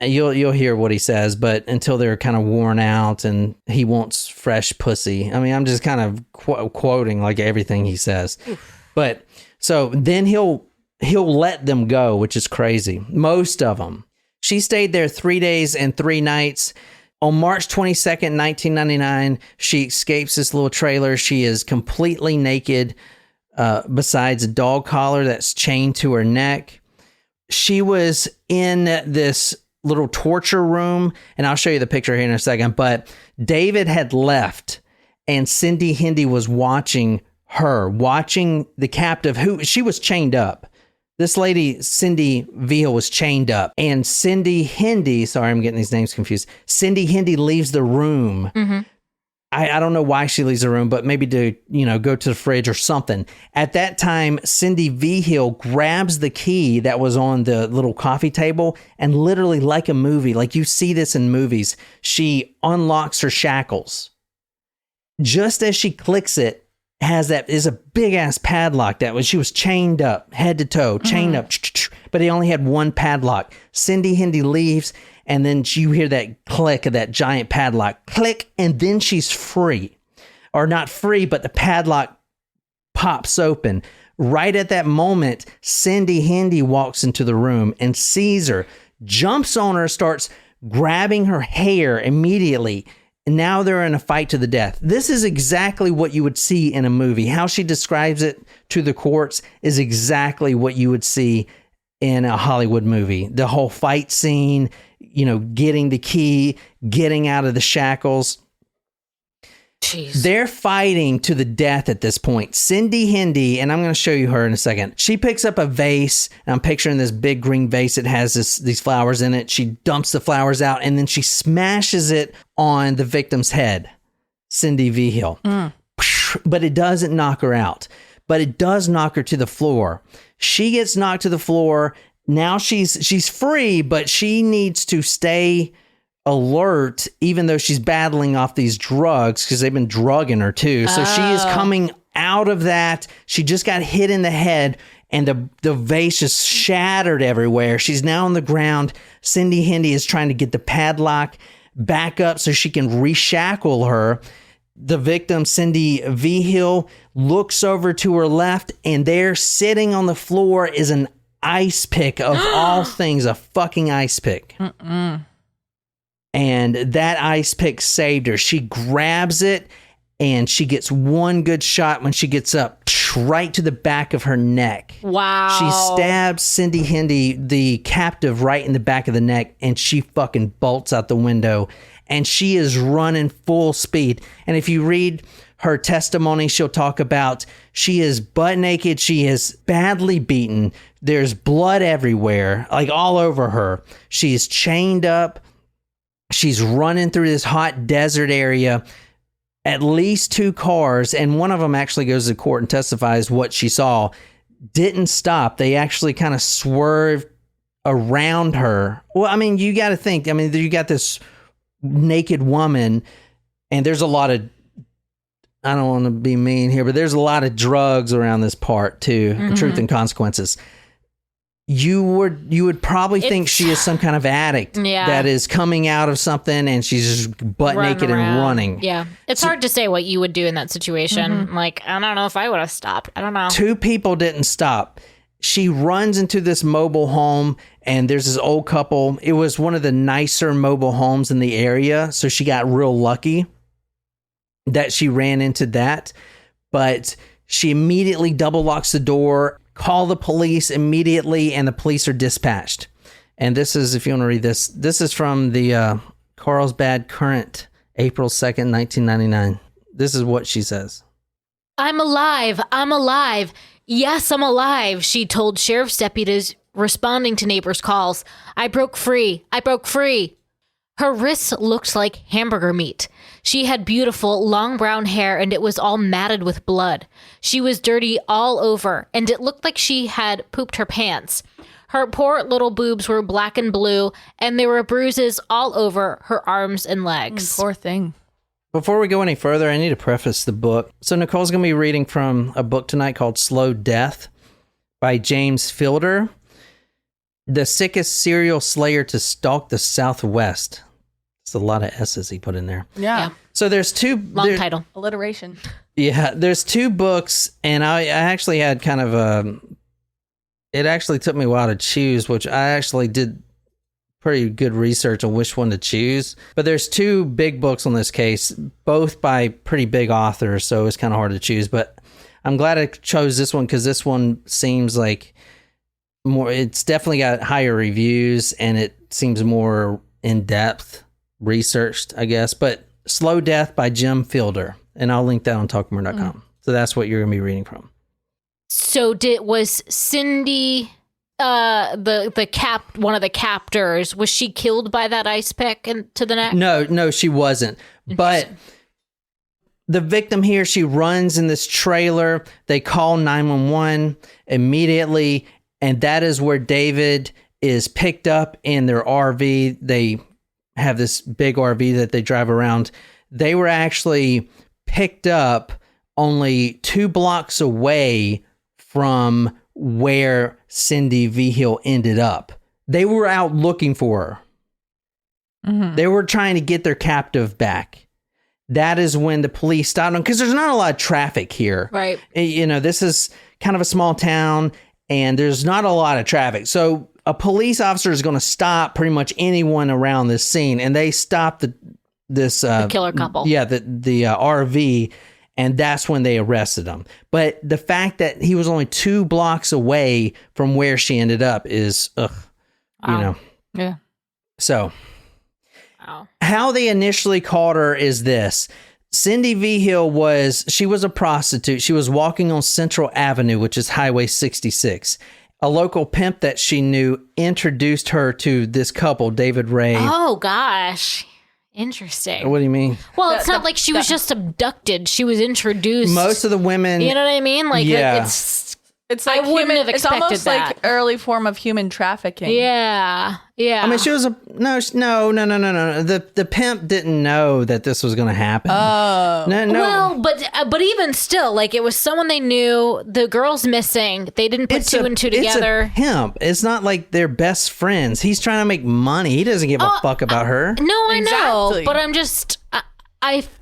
you'll hear what he says, but until they're kind of worn out and he wants fresh pussy. I mean, I'm just kind of quoting like everything he says. But so then he'll let them go, which is crazy. Most of them. She stayed there 3 days and 3 nights. On March 22nd, 1999, she escapes this little trailer. She is completely naked, besides a dog collar that's chained to her neck. She was in this little torture room, and I'll show you the picture here in a second, but David had left, and Cindy Hendy was watching the captive, who she was chained up. This lady, Cindy Vigil, was chained up, and Cindy Hendy, sorry, I'm getting these names confused. Cindy Hendy leaves the room. I don't know why she leaves the room, but maybe to, go to the fridge or something. At that time, Cindy Vigil grabs the key that was on the little coffee table, and literally like a movie, like you see this in movies, she unlocks her shackles. Just as she clicks it, is a big ass padlock she was chained up, head to toe, chained up, but he only had one padlock. Cindy Hendy leaves, and then you hear that click of that giant padlock, click, and then she's free. Or not free, but the padlock pops open. Right at that moment, Cindy Hendy walks into the room and sees her, jumps on her, starts grabbing her hair immediately. And now they're in a fight to the death. This is exactly what you would see in a movie. How she describes it to the courts is exactly what you would see in a Hollywood movie. The whole fight scene, getting the key, getting out of the shackles. Jeez. They're fighting to the death at this point. Cindy Hendy, and I'm going to show you her in a second. She picks up a vase, and I'm picturing this big green vase that has these flowers in it. She dumps the flowers out, and then she smashes it on the victim's head, Cindy Vigil. But it doesn't knock her out. But it does knock her to the floor. She gets knocked to the floor. Now she's free, but she needs to stay alert, even though she's battling off these drugs, because they've been drugging her too. So she is coming out of that. She just got hit in the head, and the vase is shattered everywhere. She's now on the ground. Cindy Hendy is trying to get the padlock back up so she can reshackle her. The victim, Cindy Vigil, looks over to her left, and there sitting on the floor is an ice pick of all things, a fucking ice pick. And that ice pick saved her. She grabs it, and she gets one good shot when she gets up, right to the back of her neck. Wow. She stabs Cindy Hendy, the captive, right in the back of the neck, and she fucking bolts out the window. And she is running full speed. And if you read her testimony, she'll talk about she is butt naked. She is badly beaten. There's blood everywhere, like all over her. She's chained up. She's running through this hot desert area. At least 2 cars, and one of them actually goes to court and testifies what she saw, didn't stop. They actually kind of swerved around her. Well, I mean, you got to think. I mean, you got this naked woman, and there's a lot of, I don't want to be mean here, but there's a lot of drugs around this part too. Truth and Consequences. You would probably think she is some kind of addict that is coming out of something, and she's just butt naked and running. Yeah. It's hard to say what you would do in that situation. Like, I don't know if I would have stopped. I don't know. 2 people didn't stop. She runs into this mobile home, and there's this old couple. It was one of the nicer mobile homes in the area, so she got real lucky that she ran into that. But she immediately double locks the door, call the police immediately, and the police are dispatched. And this is, if you want to read this, this is from the Carlsbad Current, April 2nd, 1999. This is what she says. I'm alive. I'm alive. Yes, I'm alive, she told sheriff's deputies responding to neighbors' calls. I broke free. I broke free. Her wrists looked like hamburger meat. She had beautiful, long brown hair, and it was all matted with blood. She was dirty all over, and it looked like she had pooped her pants. Her poor little boobs were black and blue, and there were bruises all over her arms and legs. Poor thing. Before we go any further, I need to preface the book. So Nicole's going to be reading from a book tonight called Slow Death by James Fielder. The sickest serial slayer to stalk the Southwest. It's a lot of S's he put in there. Yeah. So there's 2... Long title. Alliteration. Yeah, there's 2 books, and I actually had kind of a... It actually took me a while to choose, which I actually did pretty good research on which one to choose. But there's 2 big books on this case, both by pretty big authors, so it's kind of hard to choose. But I'm glad I chose this one because this one seems like more... It's definitely got higher reviews, and it seems more in-depth, researched, I guess. But Slow Death by Jim Fielder, and I'll link that on talkmore.com. So that's what you're going to be reading from. So was Cindy one of the captors, was she killed by that ice pick to the neck? No, she wasn't. But the victim here, she runs in this trailer. They call 911 immediately, and that is where David is picked up in their RV. They have this big RV that they drive around. They were actually picked up only 2 blocks away from where Cindy Vigil ended up. They were out looking for her. They were trying to get their captive back. That is when the police stopped them, because there's not a lot of traffic here. Right. You know, this is kind of a small town, and there's not a lot of traffic. So a police officer is going to stop pretty much anyone around this scene, and they stopped the killer couple. Yeah, the RV. And that's when they arrested him. But the fact that he was only 2 blocks away from where she ended up is, you know. Yeah. So, how they initially caught her is this. Cindy Vigil was a prostitute. She was walking on Central Avenue, which is Highway 66. A local pimp that she knew introduced her to this couple, David Ray. Oh, gosh. Interesting. What do you mean? Well, it's not like she was just abducted. She was introduced. Most of the women... You know what I mean? Like, yeah. it's... It's like I wouldn't have expected it's almost that. like early form of human trafficking. Yeah. I mean, she was no. The pimp didn't know that this was going to happen. Oh. No. Well, but even still, like, it was someone they knew. The girl's missing. They didn't put two and two together. It's a pimp. It's not like they're best friends. He's trying to make money. He doesn't give a fuck about her. No, I know. Exactly. But I'm just,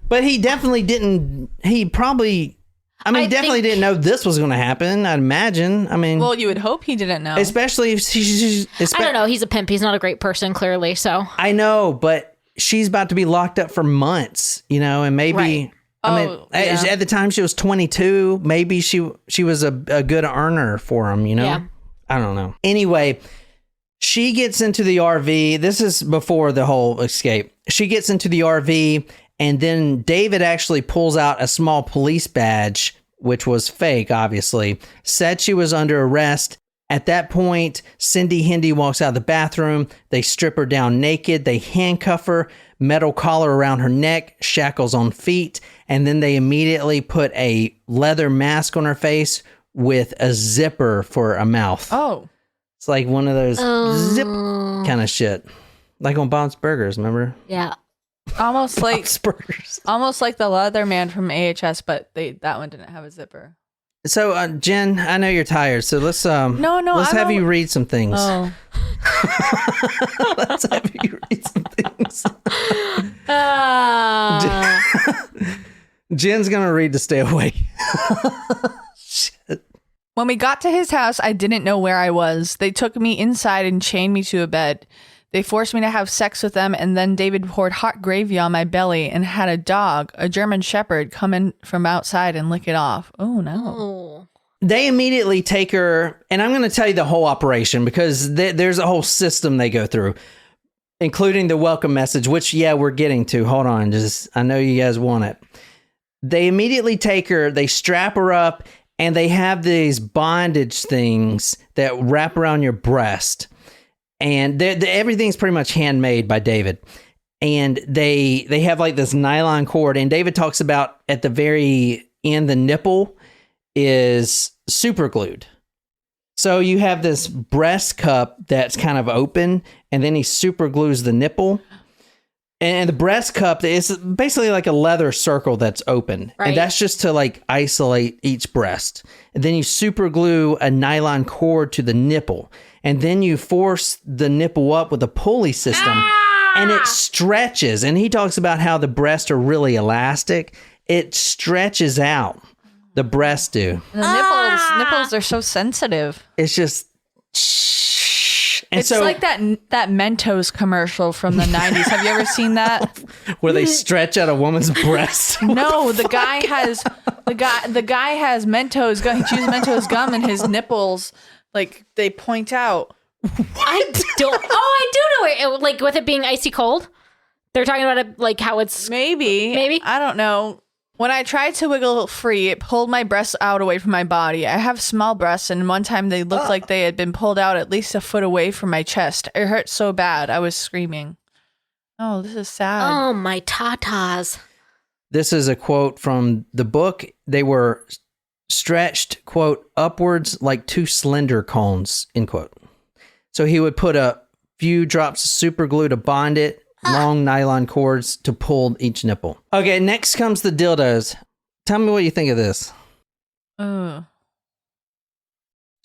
But he definitely didn't. He probably. I mean, definitely didn't know this was going to happen. I'd imagine. I mean, Well, you would hope he didn't know. especially if she's. I don't know. He's a pimp. He's not a great person, clearly. So I know, but she's about to be locked up for months. And maybe. Right. I mean, at the time she was 22. Maybe she was a good earner for him. Yeah. I don't know. Anyway, she gets into the RV. This is before the whole escape. She gets into the RV. And then David actually pulls out a small police badge, which was fake, obviously, said she was under arrest. At that point, Cindy Hendy walks out of the bathroom. They strip her down naked. They handcuff her, metal collar around her neck, shackles on feet. And then they immediately put a leather mask on her face with a zipper for a mouth. Oh. It's like one of those zip kind of shit. Like on Bob's Burgers, remember? yeah. Almost like Burgers. almost like the leather man from AHS, but that one didn't have a zipper. So, Jen, I know you're tired, so let's let's have you read some things. Oh. Let's have you read some things. Jen's gonna read to stay awake. Shit. When we got to his house, I didn't know where I was. They took me inside and chained me to a bed. They forced me to have sex with them, and then David poured hot gravy on my belly and had a dog, a German Shepherd, come in from outside and lick it off. Oh, no. Oh. They immediately take her, and I'm going to tell you the whole operation because there's a whole system they go through, including the welcome message, which, we're getting to. Hold on. I know you guys want it. They immediately take her, they strap her up, and they have these bondage things that wrap around your breast. And everything's pretty much handmade by David. And they have like this nylon cord. And David talks about at the very end, the nipple is super glued. So you have this breast cup that's kind of open. And then he super glues the nipple. And the breast cup is basically like a leather circle that's open. Right. And that's just to like isolate each breast. And then you super glue a nylon cord to the nipple. And then you force the nipple up with a pulley system and it stretches. And he talks about how the breasts are really elastic. It stretches out. The breasts do. The nipples are so sensitive. It's just... And it's like that Mentos commercial from the 90s. Have you ever seen that? Where they stretch out a woman's breast? No, the guy has Mentos gum. He chews Mentos gum and his nipples, like, they point out. I do know it. Like, with it being icy cold. They're talking about it like how it's... Maybe. I don't know. When I tried to wiggle free, it pulled my breasts out away from my body. I have small breasts, and one time they looked like they had been pulled out at least a foot away from my chest. It hurt so bad. I was screaming. Oh, this is sad. Oh, my tatas. This is a quote from the book. They were stretched, quote, upwards like two slender cones, end quote. So he would put a few drops of super glue to bond it, long nylon cords to pull each nipple. Okay, next comes the dildos. Tell me what you think of this.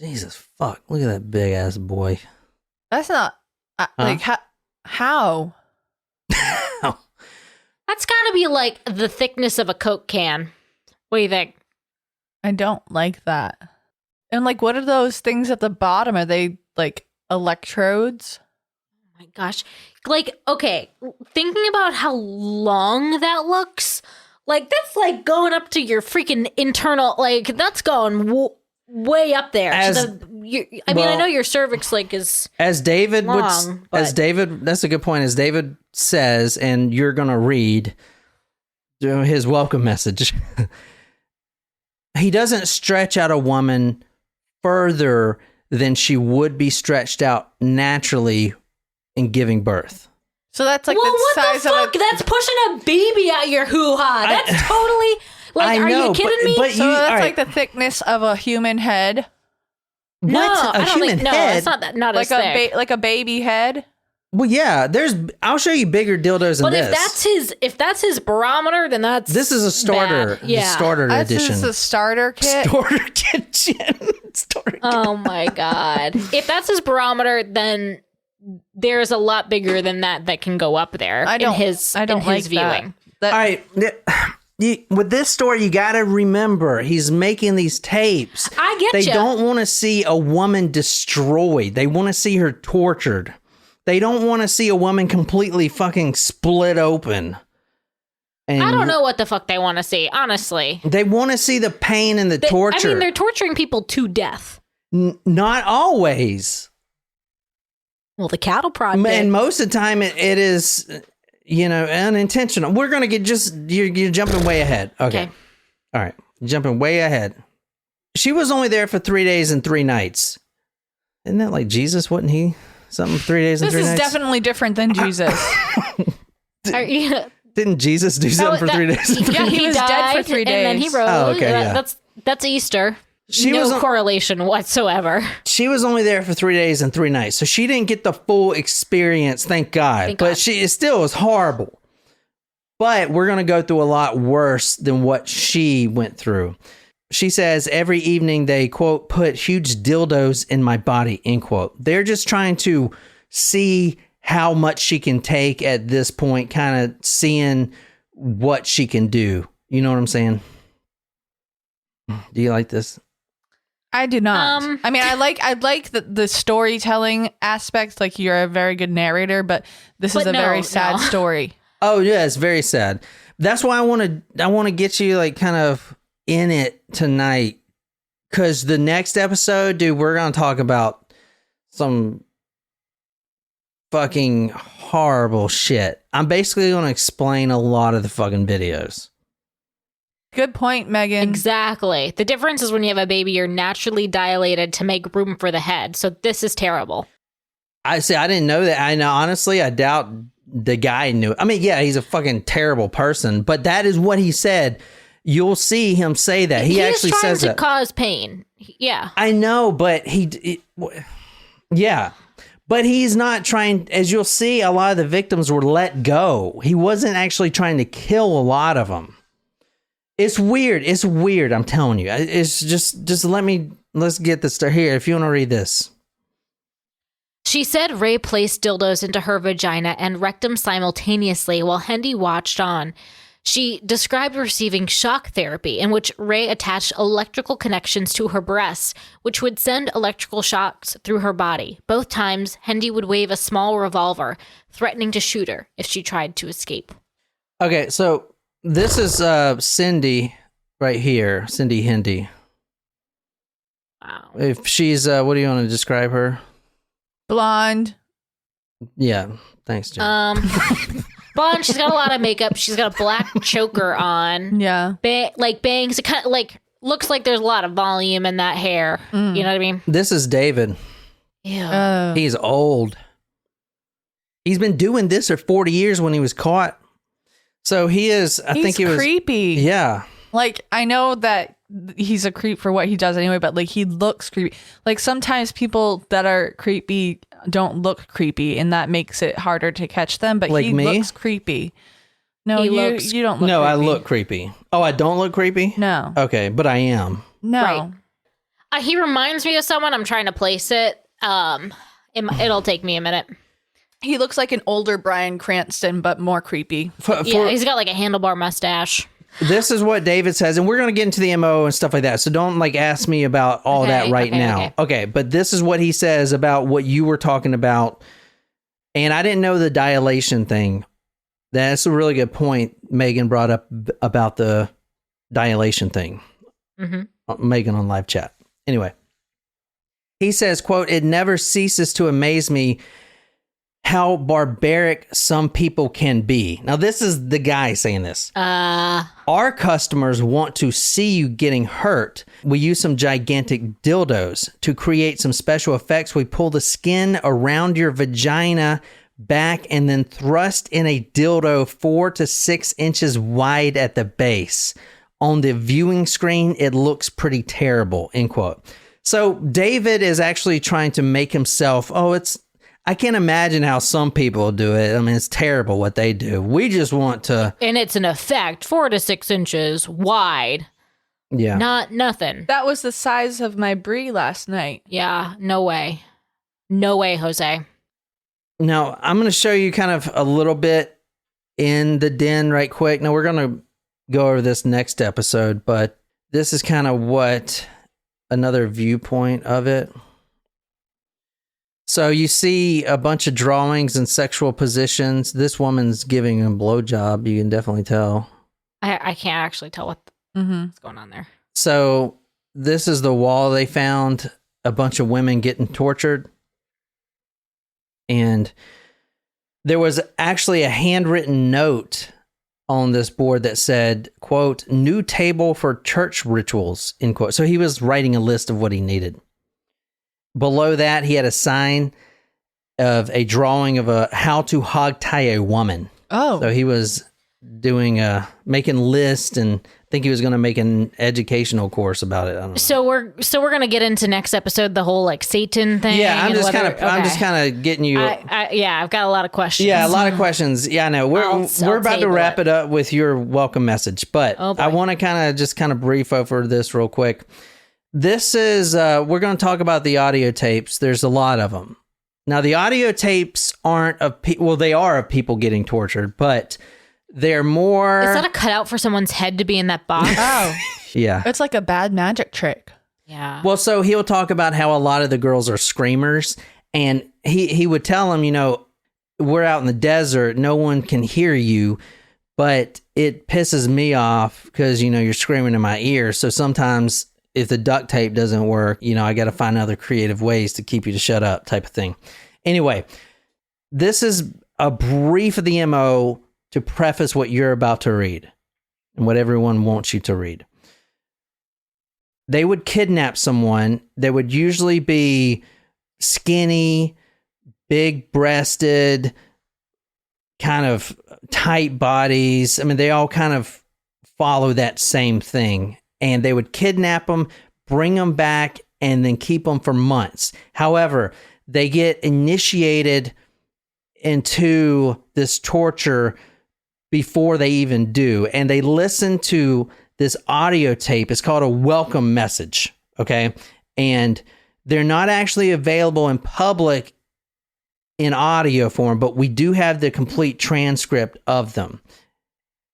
Jesus fuck, look at that big ass boy. That's not like how? That's gotta be like the thickness of a Coke can. What do you think? I don't like that. And like, what are those things at the bottom? Are they like electrodes? Oh my gosh. Like, okay, thinking about how long that looks, like, that's like going up to your freaking internal, like, that's going way up there. I know your cervix, like, is as David long, that's a good point. As David says, and you're going to read his welcome message. He doesn't stretch out a woman further than she would be stretched out naturally in giving birth. So that's like the size fuck? of That's pushing a baby out your hoo-ha. That's totally like, are you kidding me? So that's like the thickness of a human head. No, What? I don't think. No, head? it's not that. Not Like as thick. like a baby head. Well, yeah. I'll show you bigger dildos than But this. if that's his barometer, then that's This is a starter. bad. Yeah. The starter This edition. is a starter kit. Starter kitchen. Starter Oh my god! If that's his barometer, then there's a lot bigger than that can go up there. I don't in like his viewing. That. All right. With this story, you got to remember he's making these tapes. I get They ya. don't want to see a woman destroyed. They want to see her tortured. They don't want to see a woman completely fucking split open. And I don't know what the fuck they want to see, honestly. They want to see the pain and the torture. I mean, they're torturing people to death. Not always. Well, the cattle prod And did. most of the time, it is, unintentional. We're going to get you're jumping way ahead. Okay. All right. Jumping way ahead. She was only there for 3 days and 3 nights. Isn't that like Jesus? Wasn't he? Something 3 days and This 3 is nights? definitely different than Jesus. Didn't Jesus do something for 3 days? And 3 Yeah, nights? He was dead for 3 And then he days. rose. Oh, okay, yeah. That's Easter. She no was on- correlation whatsoever. She was only there for 3 days and 3 nights, so she didn't get the full experience. Thank God. Thank But God. it still was horrible. But we're going to go through a lot worse than what she went through. She says every evening they, quote, put huge dildos in my body, end quote. They're just trying to see how much she can take at this point, kind of seeing what she can do. You know what I'm saying? Do you like this? I do not. I mean, I like the storytelling aspect. Like, you're a very good narrator, but this is But a no, very sad no. story. Oh yeah, it's very sad. That's why I want to get you like kind of in it tonight, because the next episode, dude, we're gonna talk about some fucking horrible shit. I'm basically gonna explain a lot of the fucking videos. Good point, Megan. Exactly. The difference is when you have a baby, you're naturally dilated to make room for the head. So this is terrible. I didn't know that. I know, honestly, I doubt the guy knew. I mean, yeah, he's a fucking terrible person, but that is what he said. You'll see him say that. He actually is trying says to that. cause pain. Yeah. I know, but yeah, but he's not trying. As you'll see, a lot of the victims were let go. He wasn't actually trying to kill a lot of them. It's weird. It's weird. I'm telling you. It's just let's get this to here. If you want to read this. She said Ray placed dildos into her vagina and rectum simultaneously while Hendy watched on. She described receiving shock therapy in which Ray attached electrical connections to her breasts, which would send electrical shocks through her body. Both times, Hendy would wave a small revolver, threatening to shoot her if she tried to escape. Okay, so this is Cindy right here. Cindy Hendy. Wow. If she's, what do you want to describe her? Blonde. Yeah, thanks, Jen. Blonde, she's got a lot of makeup. She's got a black choker on. Yeah. Bangs. It kind of looks like there's a lot of volume in that hair. You know what I mean? This is David. Ew. He's old. He's been doing this for 40 years when he was caught. So he is, I think he was creepy. Yeah. Like, I know that he's a creep for what he does anyway, but like, he looks creepy. Like, sometimes people that are creepy don't look creepy, and that makes it harder to catch them. But Like he me? looks creepy. No, He you looks- you don't look No, creepy. I look creepy. Oh, I don't look creepy? No. Okay, but I am. No. Right. He reminds me of someone. I'm trying to place it. It'll take me a minute. He looks like an older Bryan Cranston, but more creepy. Yeah, he's got like a handlebar mustache. This is what David says, and we're going to get into the MO and stuff like that. So don't like ask me about all Okay, that right okay, now. Okay, but this is what he says about what you were talking about. And I didn't know the dilation thing. That's a really good point Megan brought up about the dilation thing. Megan on live chat. Anyway, he says, quote, "It never ceases to amaze me how barbaric some people can be." Now, this is the guy saying this. Our customers want to see you getting hurt. We use some gigantic dildos to create some special effects. We pull the skin around your vagina back and then thrust in a dildo 4 to 6 inches wide at the base. On the viewing screen, it looks pretty terrible, end quote. So David is actually trying to make himself, I can't imagine how some people do it. I mean, it's terrible what they do. We just want to. And it's an effect 4 to 6 inches wide. Yeah. Not nothing. That was the size of my brie last night. Yeah, no way. No way, Jose. Now, I'm going to show you kind of a little bit in the den right quick. Now, we're going to go over this next episode, but this is kind of what another viewpoint of it. So you see a bunch of drawings and sexual positions. This woman's giving a blowjob. You can definitely tell. I can't actually tell what's going on there. So this is the wall they found. A bunch of women getting tortured. And there was actually a handwritten note on this board that said, quote, "New table for church rituals," end quote. So he was writing a list of what he needed. Below that, he had a sign of a drawing of a how to hog tie a woman. Oh. So he was doing making lists, and I think he was going to make an educational course about it. I don't know. So we're going to get into next episode the whole like Satan thing. Yeah, I'm and just whether- kind of getting you. I've got a lot of questions. Yeah, a lot of questions. Yeah, I know. We're I'll about to table wrap it up with your welcome message, but Oh, boy. I want to kind of brief over this real quick. This is we're going to talk about the audio tapes. There's a lot of them. Now, the audio tapes aren't of people. They are of people getting tortured, but they're more. Is that a cutout for someone's head to be in that box? Oh. Yeah. It's like a bad magic trick. Yeah. Well, so he'll talk about how a lot of the girls are screamers, and he would tell them, we're out in the desert, no one can hear you, but it pisses me off because, you're screaming in my ear. So sometimes if the duct tape doesn't work, I got to find other creative ways to keep you to shut up type of thing. Anyway, this is a brief of the MO to preface what you're about to read and what everyone wants you to read. They would kidnap someone. They would usually be skinny, big-breasted, kind of tight bodies. I mean, they all kind of follow that same thing. And they would kidnap them, bring them back, and then keep them for months. However, they get initiated into this torture before they even do. And they listen to this audio tape. It's called a welcome message. Okay. And they're not actually available in public in audio form, but we do have the complete transcript of them.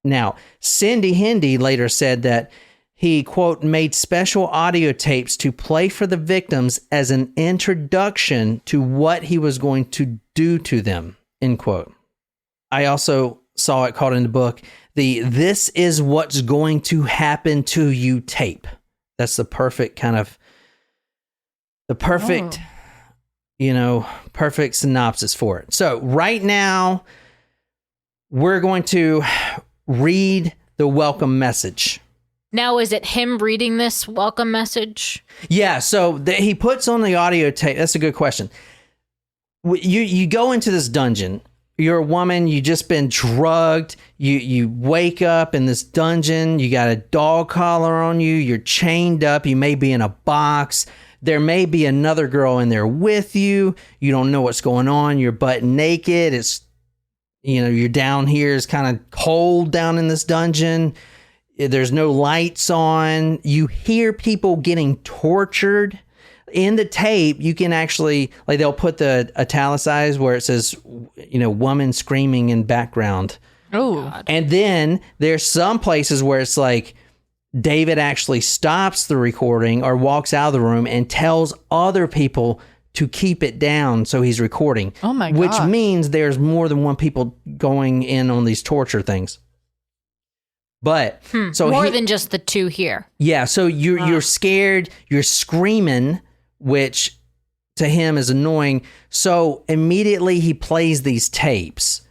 Now, Cindy Hendy later said that he, quote, made special audio tapes to play for the victims as an introduction to what he was going to do to them, end quote. I also saw it called in the book, the "This is what's going to happen to you" tape. That's the perfect perfect synopsis for it. So right now, we're going to read the welcome message. Now, is it him reading this welcome message? Yeah, so he puts on the audio tape. That's a good question. You go into this dungeon. You're a woman. You just been drugged. You wake up in this dungeon. You got a dog collar on you. You're chained up. You may be in a box. There may be another girl in there with you. You don't know what's going on. You're butt naked. It's, you're down here. It's kind of cold down in this dungeon. There's no lights on. You hear people getting tortured. In the tape, you can actually, they'll put the italicized where it says, woman screaming in background. Oh. And then there's some places where it's like David actually stops the recording or walks out of the room and tells other people to keep it down so he's recording. Oh my Which gosh. means there's more than one people going in on these torture things. But so more than just the two here. Yeah, so you're scared, you're screaming, which to him is annoying. So immediately he plays these tapes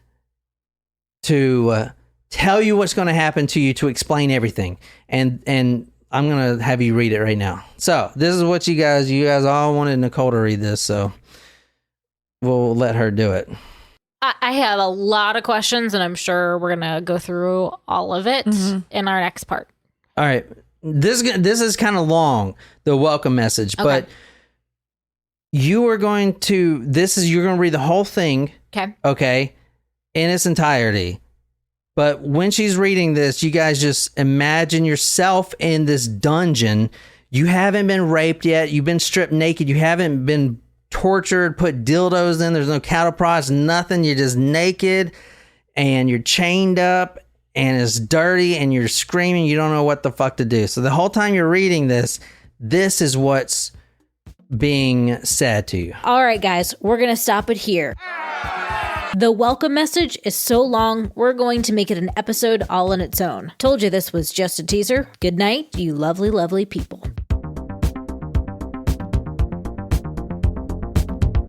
to tell you what's going to happen to you, to explain everything. And I'm going to have you read it right now. So this is what you guys all wanted Nicole to read this, so we'll let her do it. I have a lot of questions, and I'm sure we're going to go through all of it in our next part. All right. this is kind of long, the welcome message, but you're going to read the whole thing. Okay, in its entirety. But when she's reading this, you guys just imagine yourself in this dungeon. You haven't been raped yet. You've been stripped naked. You haven't been tortured, put dildos in. There's no cattle prods, nothing. You're just naked and you're chained up and it's dirty and you're screaming. You don't know what the fuck to do. So the whole time you're reading this is what's being said to you. All right, guys, we're going to stop it here. The welcome message is so long, we're going to make it an episode all on its own. Told you this was just a teaser. Good night, you lovely, lovely people.